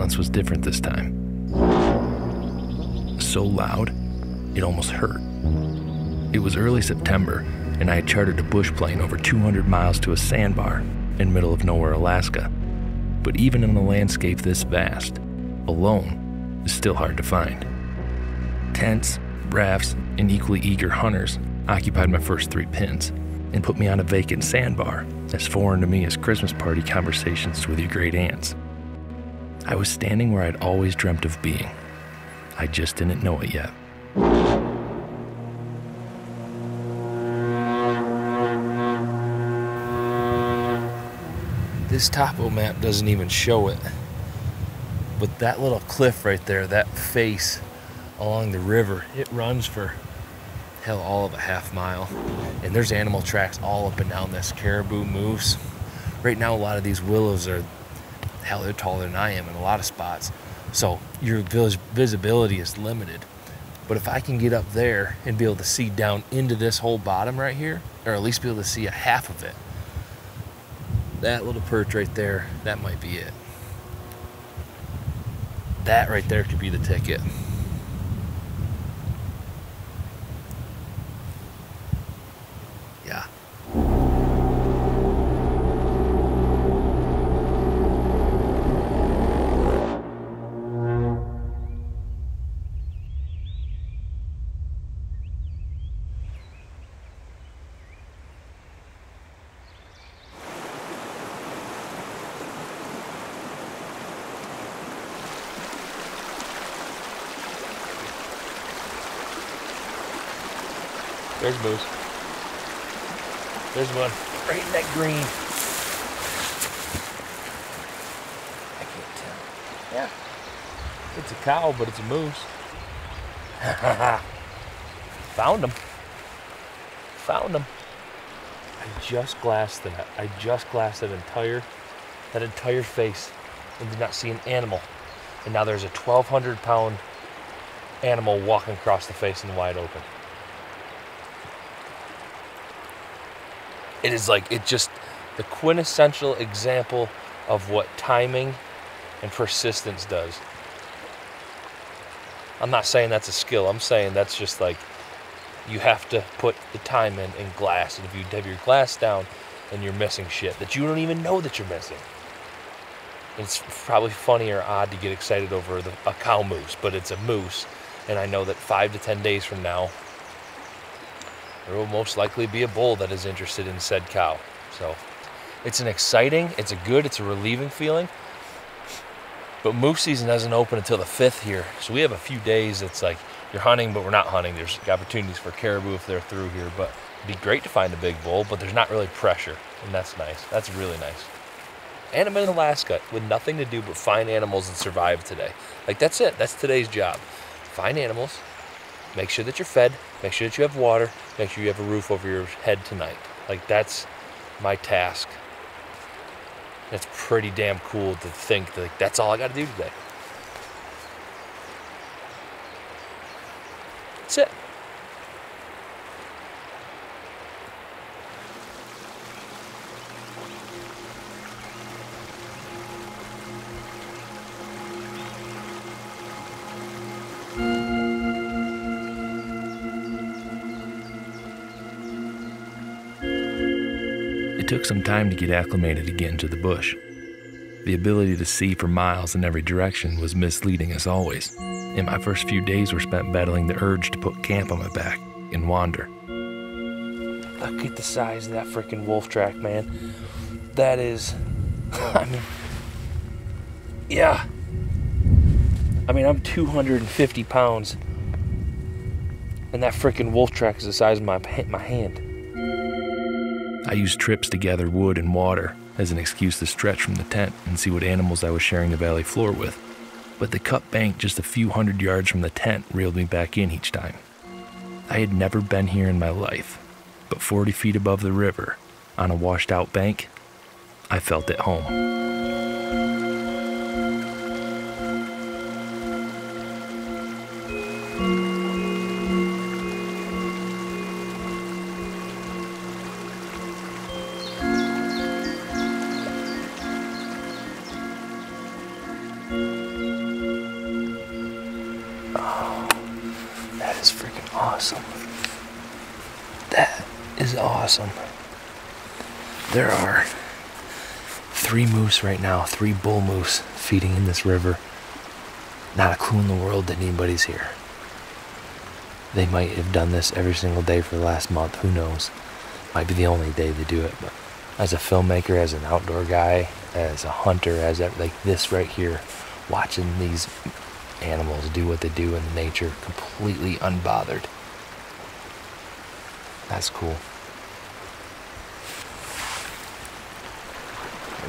silence was different this time. So loud, it almost hurt. It was early September, and I had chartered a bush plane over 200 miles to a sandbar in middle of nowhere, Alaska. But even in a landscape this vast, alone is still hard to find. Tents, rafts, and equally eager hunters occupied my first 3 pins and put me on a vacant sandbar, as foreign to me as Christmas party conversations with your great aunts. I was standing where I'd always dreamt of being. I just didn't know it yet. This topo map doesn't even show it, but that little cliff right there, that face along the river, it runs for hell all of a half mile, and there's animal tracks all up and down this. Caribou, moose. Right now a lot of these willows are, hell, they're taller than I am in a lot of spots, so your visibility is limited. But if I can get up there and be able to see down into this whole bottom right here, or at least be able to see a half of it, that little perch right there, that might be it. That right there could be the ticket. Yeah. There's Booze. There's one right in that green. I can't tell. Yeah. It's a cow, but it's a moose. Found him. Found him. I just glassed that. I just glassed that entire face and did not see an animal. And now there's a 1,200-pound animal walking across the face in the wide open. It is like, it's just the quintessential example of what timing and persistence does. I'm not saying that's a skill. I'm saying that's just like, you have to put the time in and glass. And if you have your glass down and you're missing shit that you don't even know that you're missing. It's probably funny or odd to get excited over a cow moose, but it's a moose. And I know that 5 to 10 days from now, there will most likely be a bull that is interested in said cow. So it's an exciting, it's a relieving feeling. But moose season doesn't open until the 5th here. So we have a few days that's like, you're hunting, but we're not hunting. There's opportunities for caribou if they're through here, but it'd be great to find a big bull, but there's not really pressure, and that's nice. That's really nice. And I'm in Alaska with nothing to do but find animals and survive today. Like, that's it. That's today's job. Find animals, make sure that you're fed, make sure that you have water, make sure you have a roof over your head tonight. Like, that's my task. It's pretty damn cool to think that, like, that's all I got to do today. That's it. It took some time to get acclimated again to the bush. The ability to see for miles in every direction was misleading as always, and my first few days were spent battling the urge to put camp on my back and wander. Look at the size of that freaking wolf track, man. That is, I'm 250 pounds, and that freaking wolf track is the size of my hand. I used trips to gather wood and water as an excuse to stretch from the tent and see what animals I was sharing the valley floor with. But the cut bank just a few hundred yards from the tent reeled me back in each time. I had never been here in my life, but 40 feet above the river, on a washed out bank, I felt at home. awesome. That is awesome. There are 3 moose right now, 3 bull moose feeding in this river. Not a clue in the world that anybody's here. They might have done this every single day for the last month, who knows. Might be the only day they do it, but as a filmmaker, as an outdoor guy, as a hunter, as like this right here, watching these animals do what they do in nature, completely unbothered. That's cool.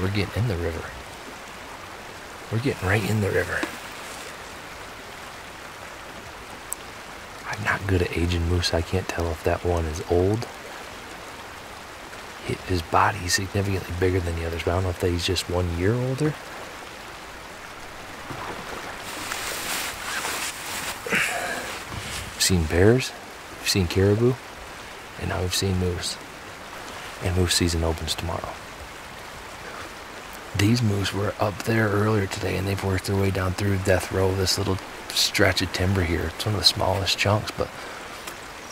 We're getting in the river. We're getting right in the river. I'm not good at aging moose. I can't tell if that one is old. His body's significantly bigger than the others, but I don't know if he's just 1 year older. We've seen bears, we've seen caribou, and now we've seen moose. And moose season opens tomorrow. These moose were up there earlier today, and they've worked their way down through Death Row, this little stretch of timber here. It's one of the smallest chunks, but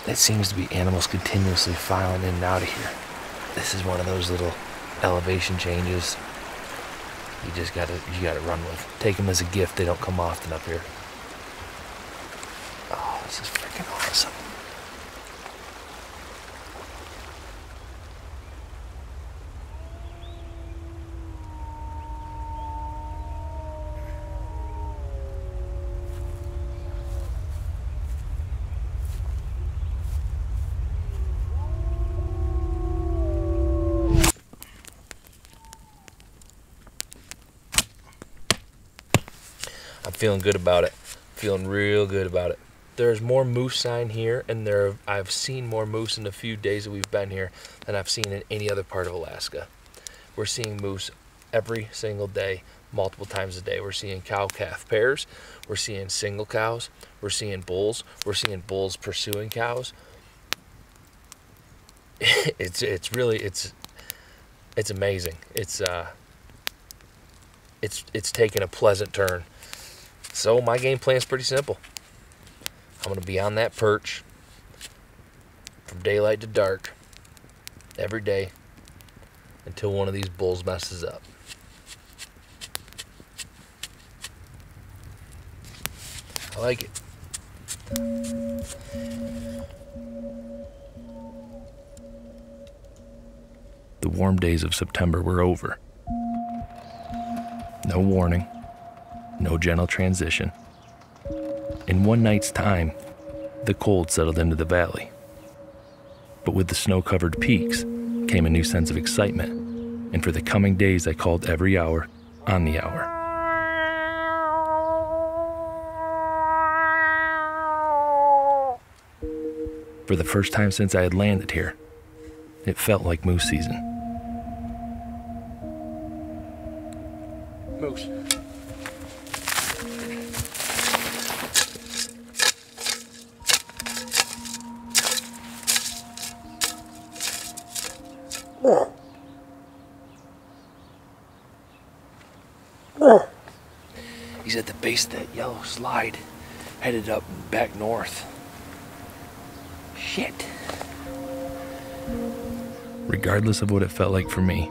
it seems to be animals continuously filing in and out of here. This is one of those little elevation changes you gotta run with. Take them as a gift. They don't come often up here. Oh, this is freaking awesome. I'm feeling good about it. Feeling real good about it. There's more moose sign here, and I've seen more moose in the few days that we've been here than I've seen in any other part of Alaska. We're seeing moose every single day, multiple times a day. We're seeing cow-calf pairs. We're seeing single cows. We're seeing bulls. We're seeing bulls pursuing cows. It's amazing. It's taken a pleasant turn. So my game plan is pretty simple. I'm going to be on that perch from daylight to dark every day until one of these bulls messes up. I like it. The warm days of September were over. No warning. No gentle transition. In one night's time, the cold settled into the valley. But with the snow-covered peaks came a new sense of excitement, and for the coming days I called every hour on the hour. For the first time since I had landed here, it felt like moose season. Moose. He's at the base of that yellow slide, headed up back north. Shit. Regardless of what it felt like for me,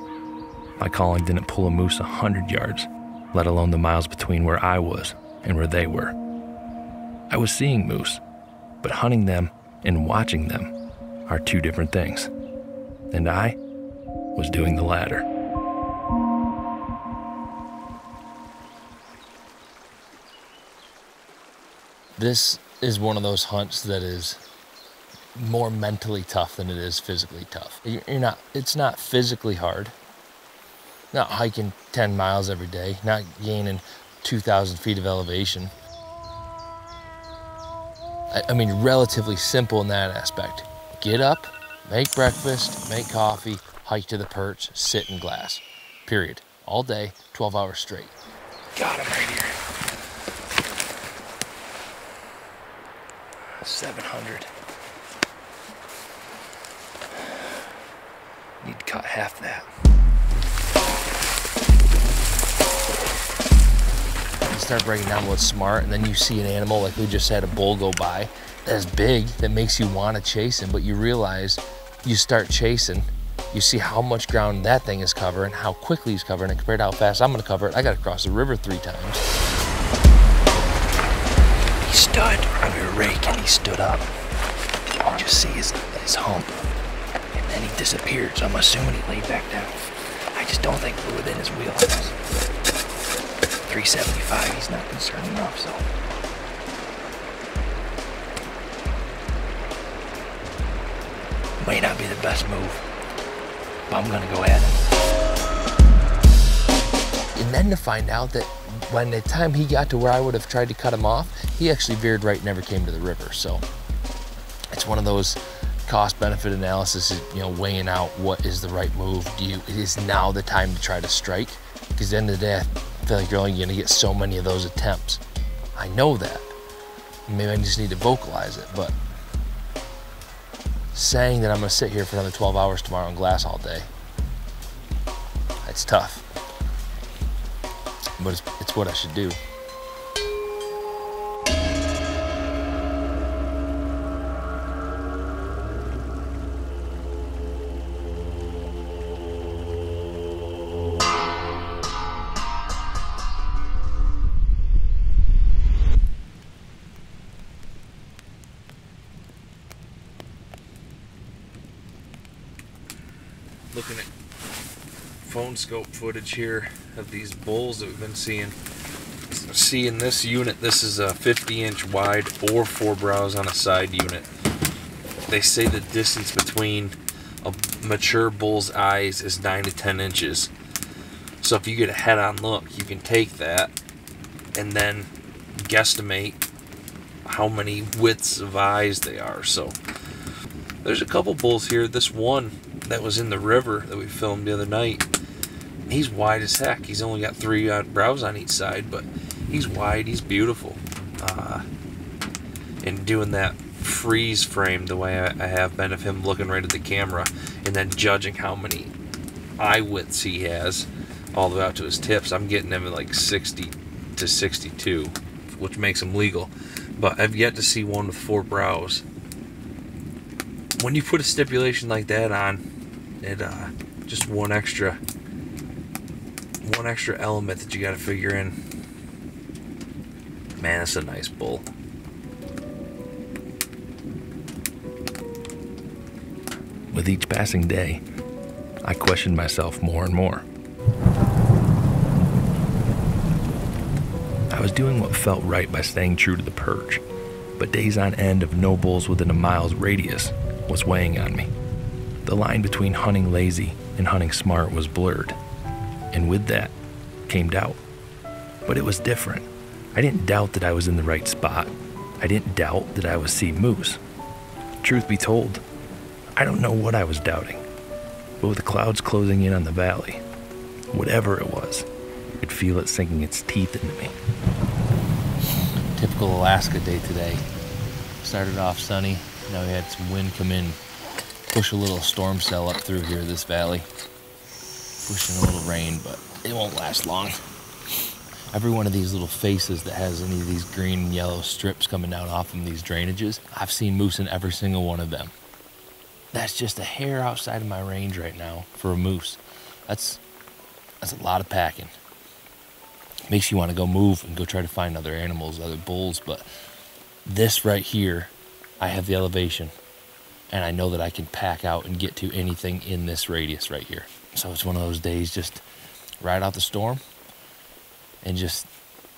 my calling didn't pull a moose 100 yards, let alone the miles between where I was and where they were. I was seeing moose, but hunting them and watching them are two different things. And I was doing the latter. This is one of those hunts that is more mentally tough than it is physically tough. It's not physically hard. Not hiking 10 miles every day, not gaining 2,000 feet of elevation. I mean, relatively simple in that aspect. Get up, make breakfast, make coffee, hike to the perch, sit in glass. Period. All day, 12 hours straight. Got him right here. 700. Need to cut half that. You start breaking down what's smart, and then you see an animal like we just had a bull go by, as big that makes you want to chase him, but you realize you start chasing, you see how much ground that thing is covering, how quickly he's covering it compared to how fast I'm gonna cover it. I gotta cross the river 3 times. He stood under a rake and he stood up. You can just see his hump. And then he disappeared, so I'm assuming he laid back down. I just don't think we're within his wheelhouse. 375, he's not concerned enough, so. Might not be the best move, but I'm gonna go at him. And then to find out that when the time he got to where I would have tried to cut him off, he actually veered right and never came to the river. So it's one of those cost-benefit analysis, you know, weighing out what is the right move. It is now the time to try to strike? Because at the end of the day, I feel like you're only gonna get so many of those attempts. I know that. Maybe I just need to vocalize it, but saying that I'm gonna sit here for another 12 hours tomorrow on glass all day, it's tough. But it's what I should do. Looking at phone scope footage here of these bulls that we've been seeing. See in this unit, this is a 50-inch wide or 4 brows on a side unit. They say the distance between a mature bull's eyes is 9 to 10 inches. So if you get a head-on look, you can take that and then guesstimate how many widths of eyes they are. So there's a couple bulls here. This one that was in the river that we filmed the other night, he's wide as heck. He's only got 3 brows on each side, but he's wide, he's beautiful. And doing that freeze frame the way I have been of him looking right at the camera and then judging how many eye widths he has all the way out to his tips, I'm getting him at like 60 to 62, which makes him legal. But I've yet to see one with 4 brows. When you put a stipulation like that on, it just one extra element that you got to figure in. Man, it's a nice bull. With each passing day, I questioned myself more and more. I was doing what felt right by staying true to the perch, but days on end of no bulls within a mile's radius was weighing on me. The line between hunting lazy and hunting smart was blurred, and with that came doubt. But it was different. I didn't doubt that I was in the right spot. I didn't doubt that I would see moose. Truth be told, I don't know what I was doubting, but with the clouds closing in on the valley, whatever it was, I could feel it sinking its teeth into me. Typical Alaska day today. Started off sunny, now we had some wind come in, push a little storm cell up through here, this valley. Pushing a little rain, but it won't last long. Every one of these little faces that has any of these green and yellow strips coming down off of these drainages, I've seen moose in every single one of them. That's just a hair outside of my range right now for a moose. That's a lot of packing. Makes you want to go move and go try to find other animals, other bulls, but this right here, I have the elevation, and I know that I can pack out and get to anything in this radius right here. So it's one of those days, just ride out the storm and just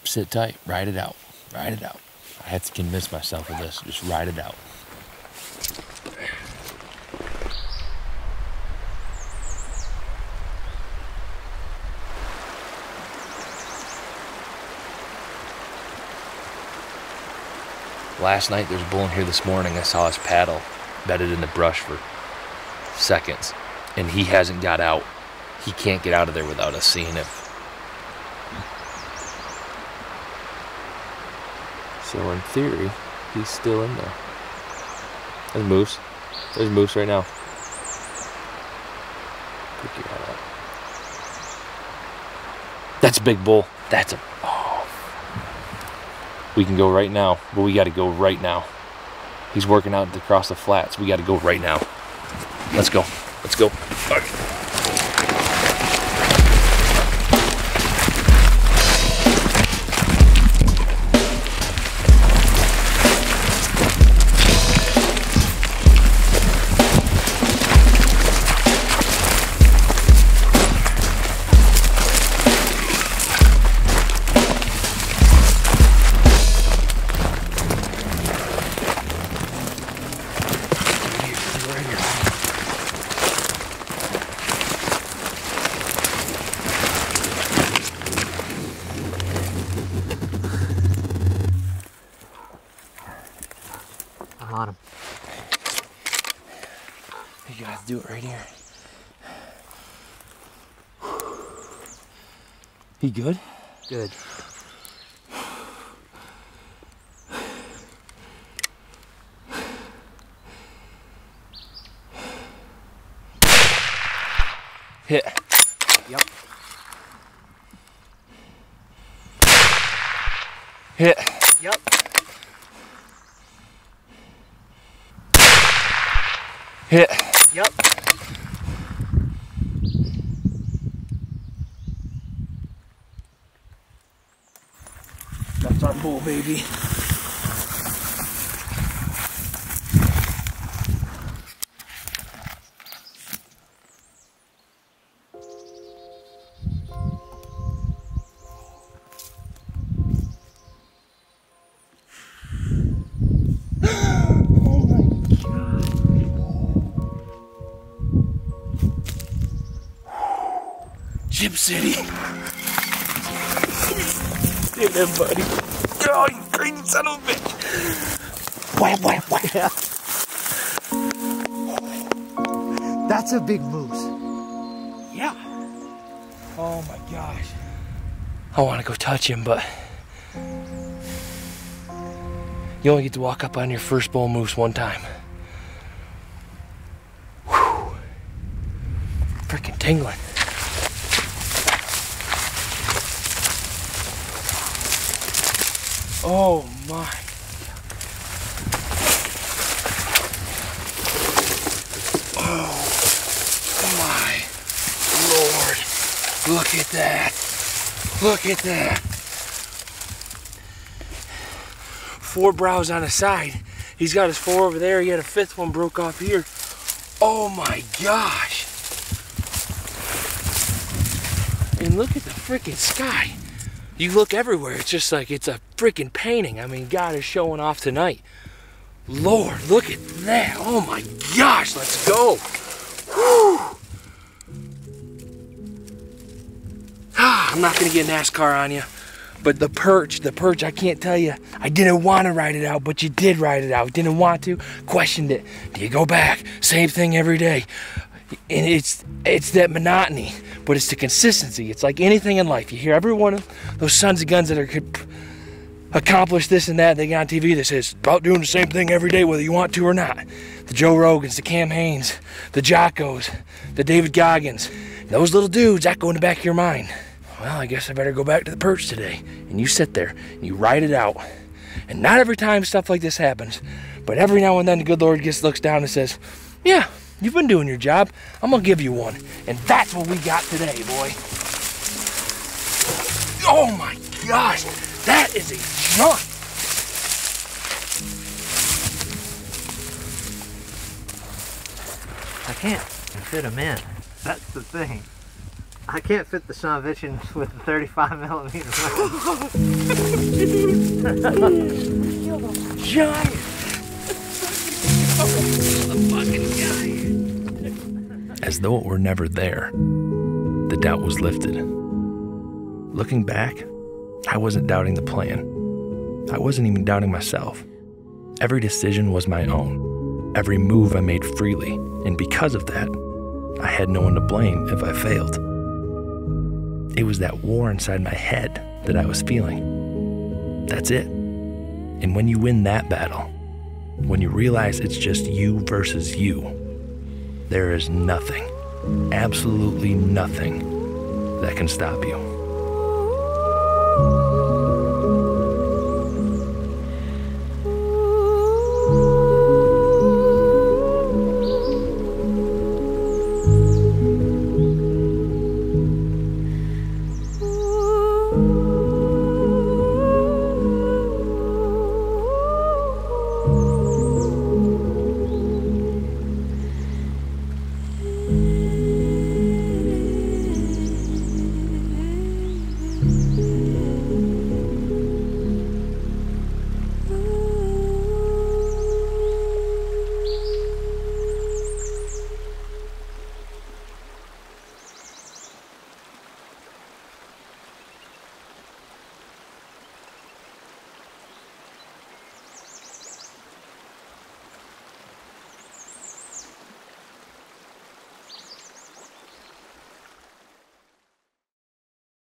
sit tight, ride it out, ride it out. I have to convince myself of this, just ride it out. Last night, there's a bull in here this morning. I saw his paddle bedded in the brush for seconds, and he hasn't got out. He can't get out of there without us seeing him. So in theory, he's still in there. There's moose. There's moose right now. That's a big bull. That's a... Oh. We can go right now, but we got to go right now. He's working out across the flats. We got to go right now. Let's go. Let's go. All right. On him. You guys do it right here. He good? Good. Hit. Yep. Hit. Yep. Hit. Yep. That's our bull, baby. Chip City. Get him, buddy. Oh, you crazy son of a bitch. Wham, wham, wham. That's a big moose. Yeah. Oh my gosh. I want to go touch him, but you only get to walk up on your first bull moose one time. Whew. Freaking tingling. Oh my. Oh my Lord. Look at that. Look at that. 4 brows on the side. He's got his 4 over there. He had a 5th one broke off here. Oh my gosh. And look at the freaking sky. You look everywhere, it's just like it's a freaking painting. I mean, God is showing off tonight. Lord, look at that. Oh my gosh, let's go. Whew. I'm not gonna get NASCAR on you, but the Perch, I can't tell you. I didn't want to ride it out, but you did ride it out. Didn't want to, questioned it. Do you go back? Same thing every day. And it's that monotony, but it's the consistency. It's like anything in life. You hear every one of those sons of guns that could accomplish this and that. They get on TV that says about doing the same thing every day, whether you want to or not. The Joe Rogans, the Cam Hanes, the Jockos, the David Goggins. Those little dudes, that go in the back of your mind. Well, I guess I better go back to the Perch today. And you sit there and you ride it out. And not every time stuff like this happens, but every now and then the good Lord looks down and says, yeah, you've been doing your job. I'm gonna give you one. And that's what we got today, boy. Oh my gosh, that is a jump. I can't fit him in. That's the thing. I can't fit the son of a bitch with the 35mm weapon. Giant. Fucking giant. As though it were never there, the doubt was lifted. Looking back, I wasn't doubting the plan. I wasn't even doubting myself. Every decision was my own. Every move I made freely, and because of that, I had no one to blame if I failed. It was that war inside my head that I was feeling. That's it. And when you win that battle, when you realize it's just you versus you, there is nothing, absolutely nothing, that can stop you.